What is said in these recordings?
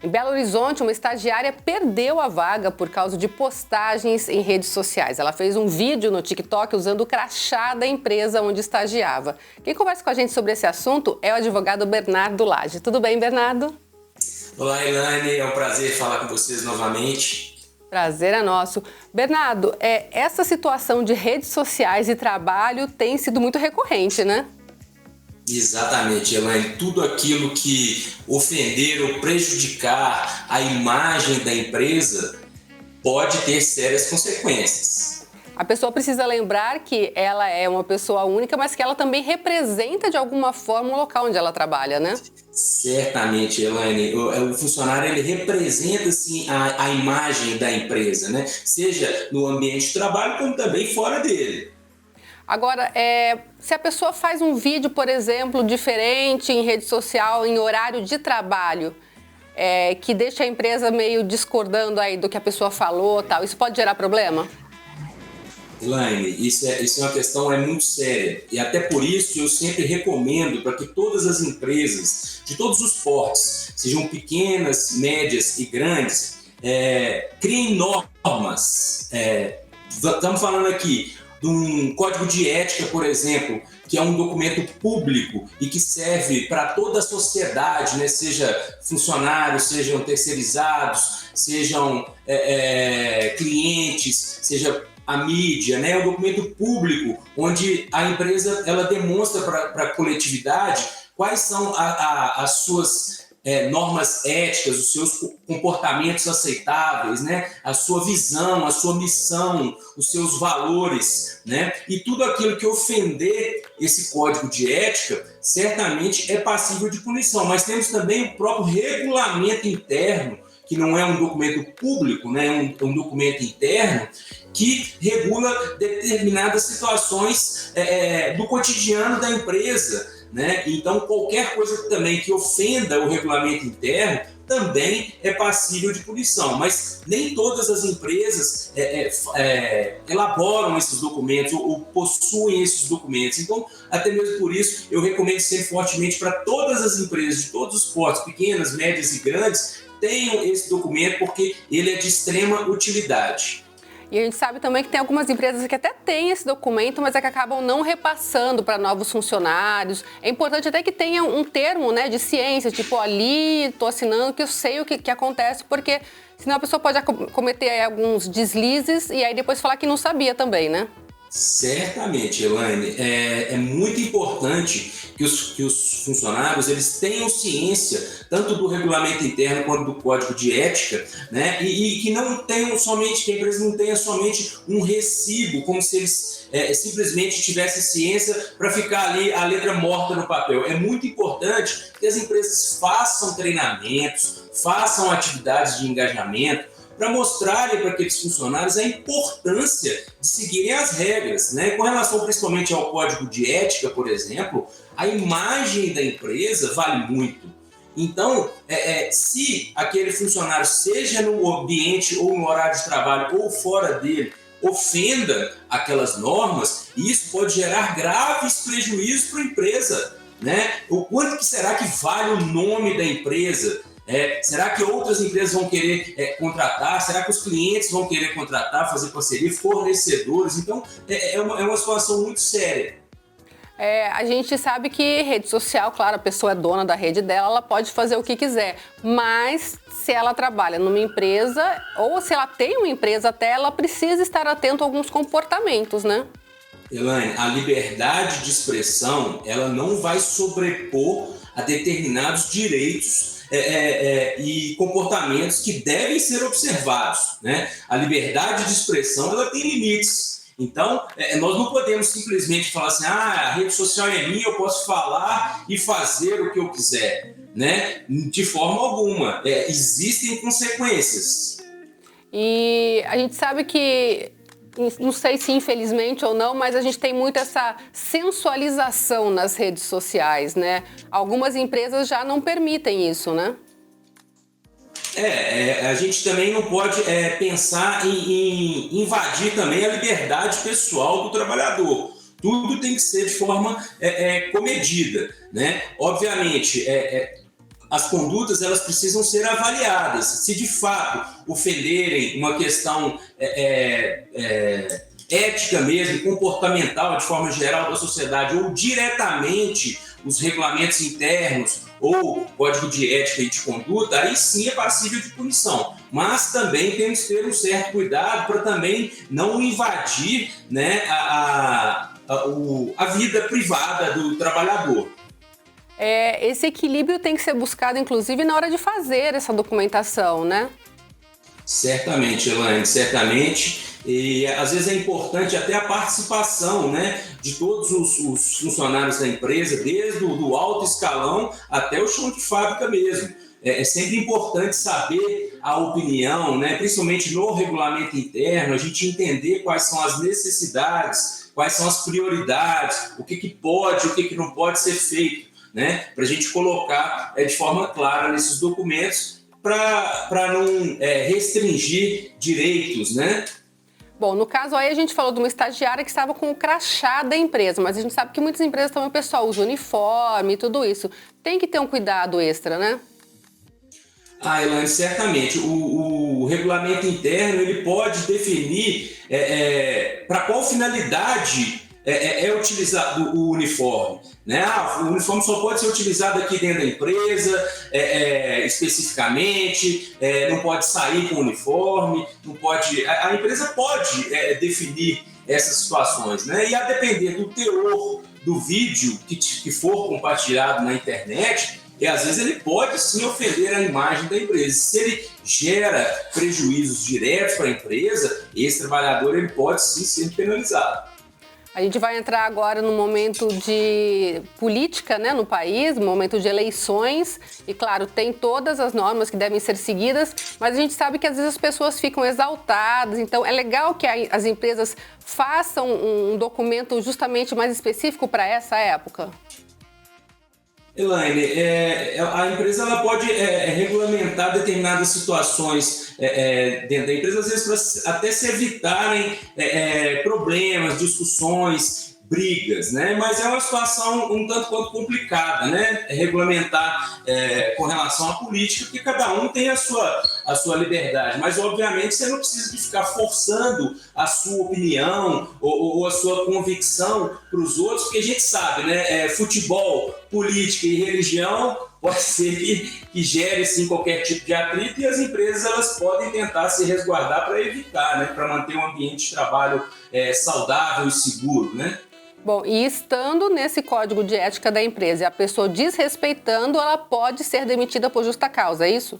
Em Belo Horizonte, uma estagiária perdeu a vaga por causa de postagens em redes sociais. Ela fez um vídeo no TikTok usando o crachá da empresa onde estagiava. Quem conversa com a gente sobre esse assunto é o advogado Bernardo Lage. Tudo bem, Bernardo? Olá, Elaine. É um prazer falar com vocês novamente. Prazer é nosso. Bernardo, essa situação de redes sociais e trabalho tem sido muito recorrente, né? Exatamente, Elaine. Tudo aquilo que ofender ou prejudicar a imagem da empresa pode ter sérias consequências. A pessoa precisa lembrar que ela é uma pessoa única, mas que ela também representa de alguma forma o local onde ela trabalha, né? Certamente, Elaine. O funcionário ele representa assim, a imagem da empresa, né? Seja no ambiente de trabalho como também fora dele. Agora, se a pessoa faz um vídeo, por exemplo, diferente em rede social, em horário de trabalho, que deixa a empresa meio discordando aí do que a pessoa falou, tal, isso pode gerar problema? Elaine, isso é uma questão muito séria. E até por isso eu sempre recomendo para que todas as empresas, de todos os portes, sejam pequenas, médias e grandes, criem normas. Estamos falando aqui de um código de ética, por exemplo, que é um documento público e que serve para toda a sociedade, né? Seja funcionários, sejam terceirizados, sejam clientes, seja a mídia, né? É um documento público onde a empresa ela demonstra para a coletividade quais são as suas normas éticas, os seus comportamentos aceitáveis, né? A sua visão, a sua missão, os seus valores, né? E tudo aquilo que ofender esse código de ética certamente é passível de punição. Mas temos também o próprio regulamento interno, que não é um documento público, né? É um documento interno que regula determinadas situações do cotidiano da empresa, né? Então, qualquer coisa também que ofenda o regulamento interno também é passível de punição. Mas nem todas as empresas elaboram esses documentos ou possuem esses documentos. Então, até mesmo por isso, eu recomendo sempre fortemente para todas as empresas de todos os portos, pequenas, médias e grandes, tenham esse documento porque ele é de extrema utilidade. E a gente sabe também que tem algumas empresas que até têm esse documento, mas é que acabam não repassando para novos funcionários. É importante até que tenha um termo, né, de ciência, tipo, ali estou assinando que eu sei o que acontece, porque senão a pessoa pode cometer alguns deslizes e aí depois falar que não sabia também, né? Certamente, Elaine. É muito importante que os funcionários eles tenham ciência tanto do regulamento interno quanto do código de ética, né? E que não tenham somente, que a empresa não tenha somente um recibo, como se eles simplesmente tivessem ciência para ficar ali a letra morta no papel. É muito importante que as empresas façam treinamentos, façam atividades de engajamento, para mostrarem para aqueles funcionários a importância de seguirem as regras, né? Com relação principalmente ao código de ética, por exemplo, a imagem da empresa vale muito. Então, se aquele funcionário, seja no ambiente ou no horário de trabalho ou fora dele, ofenda aquelas normas, isso pode gerar graves prejuízos para a empresa, né? O quanto que será que vale o nome da empresa? Será que outras empresas vão querer contratar? Será que os clientes vão querer contratar, fazer parceria, fornecedores? Então, é uma situação muito séria. A gente sabe que rede social, claro, a pessoa é dona da rede dela, ela pode fazer o que quiser, mas se ela trabalha numa empresa ou se ela tem uma empresa até, ela precisa estar atento a alguns comportamentos, né? Elaine, a liberdade de expressão, ela não vai sobrepor a determinados direitos e comportamentos que devem ser observados, né? A liberdade de expressão ela tem limites. Então, nós não podemos simplesmente falar assim, a rede social é minha, eu posso falar e fazer o que eu quiser, né? De forma alguma. Existem consequências. E a gente sabe que, não sei se infelizmente ou não, mas a gente tem muito essa sensualização nas redes sociais, né? Algumas empresas já não permitem isso, né? A gente também não pode pensar em invadir também a liberdade pessoal do trabalhador. Tudo tem que ser de forma comedida, né? Obviamente, as condutas elas precisam ser avaliadas. Se de fato ofenderem uma questão ética mesmo, comportamental de forma geral da sociedade, ou diretamente os regulamentos internos ou código de ética e de conduta, aí sim é passível de punição. Mas também temos que ter um certo cuidado para também não invadir, né, a vida privada do trabalhador. Esse equilíbrio tem que ser buscado, inclusive, na hora de fazer essa documentação, né? Certamente, Elaine, certamente. E às vezes é importante até a participação, né, de todos os funcionários da empresa, desde o alto escalão até o chão de fábrica mesmo. É sempre importante saber a opinião, né, principalmente no regulamento interno, a gente entender quais são as necessidades, quais são as prioridades, o que pode, o que não pode ser feito, né, para a gente colocar de forma clara nesses documentos para não restringir direitos, né? Bom, no caso aí a gente falou de uma estagiária que estava com o crachá da empresa, mas a gente sabe que muitas empresas também o pessoal usa uniforme e tudo isso. Tem que ter um cuidado extra, né? Elaine, certamente. O regulamento interno ele pode definir para qual finalidade é utilizado o uniforme, né? O uniforme só pode ser utilizado aqui dentro da empresa, especificamente, não pode sair com o uniforme, não pode. A empresa pode definir essas situações, né? E a depender do teor do vídeo que for compartilhado na internet, às vezes ele pode sim ofender a imagem da empresa. Se ele gera prejuízos diretos para a empresa, esse trabalhador ele pode sim ser penalizado. A gente vai entrar agora no momento de política, né, no país, no momento de eleições. E, claro, tem todas as normas que devem ser seguidas, mas a gente sabe que às vezes as pessoas ficam exaltadas. Então, é legal que as empresas façam um documento justamente mais específico para essa época. Elaine, a empresa ela pode regulamentar determinadas situações dentro da empresa, às vezes para até se evitarem problemas, discussões, brigas, né? Mas é uma situação um tanto quanto complicada, né? Regulamentar com relação à política, porque cada um tem a sua liberdade, mas obviamente você não precisa de ficar forçando a sua opinião ou a sua convicção para os outros, porque a gente sabe, né? Futebol, política e religião pode ser que gere sim qualquer tipo de atrito, e as empresas elas podem tentar se resguardar para evitar, né? Para manter um ambiente de trabalho saudável e seguro, né? Bom, e estando nesse código de ética da empresa e a pessoa desrespeitando, ela pode ser demitida por justa causa, é isso?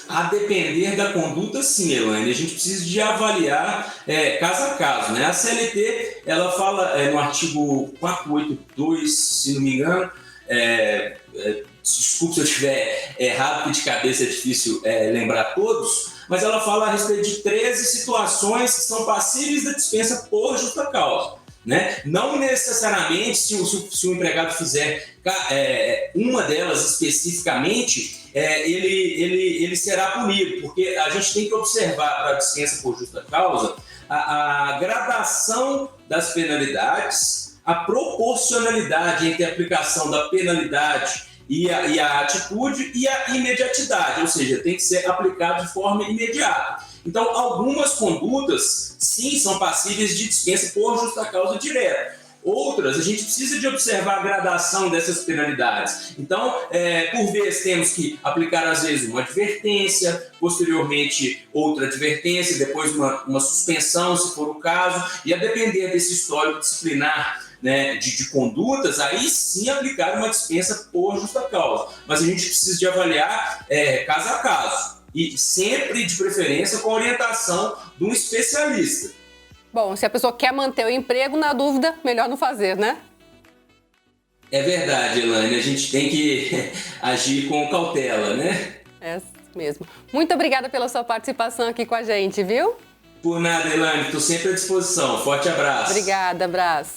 A depender da conduta, sim, Elaine. A gente precisa de avaliar caso a caso, né? A CLT, ela fala no artigo 482, se não me engano, desculpe se eu estiver errado, porque de cabeça é difícil lembrar todos, mas ela fala a respeito de 13 situações que são passíveis da dispensa por justa causa. Né? Não necessariamente se o empregado fizer uma delas especificamente, ele será punido, porque a gente tem que observar para a dispensa por justa causa a gradação das penalidades, a proporcionalidade entre a aplicação da penalidade e a atitude e a imediatidade, ou seja, tem que ser aplicado de forma imediata. Então, algumas condutas, sim, são passíveis de dispensa por justa causa direta. Outras, a gente precisa de observar a gradação dessas penalidades. Então, por vezes, temos que aplicar, às vezes, uma advertência, posteriormente outra advertência, depois uma suspensão, se for o caso, e a depender desse histórico disciplinar, né, de condutas, aí sim aplicar uma dispensa por justa causa. Mas a gente precisa de avaliar caso a caso. E sempre, de preferência, com a orientação de um especialista. Bom, se a pessoa quer manter o emprego, na dúvida, melhor não fazer, né? É verdade, Elaine. A gente tem que agir com cautela, né? É mesmo. Muito obrigada pela sua participação aqui com a gente, viu? Por nada, Elaine. Estou sempre à disposição. Forte abraço. Obrigada, abraço.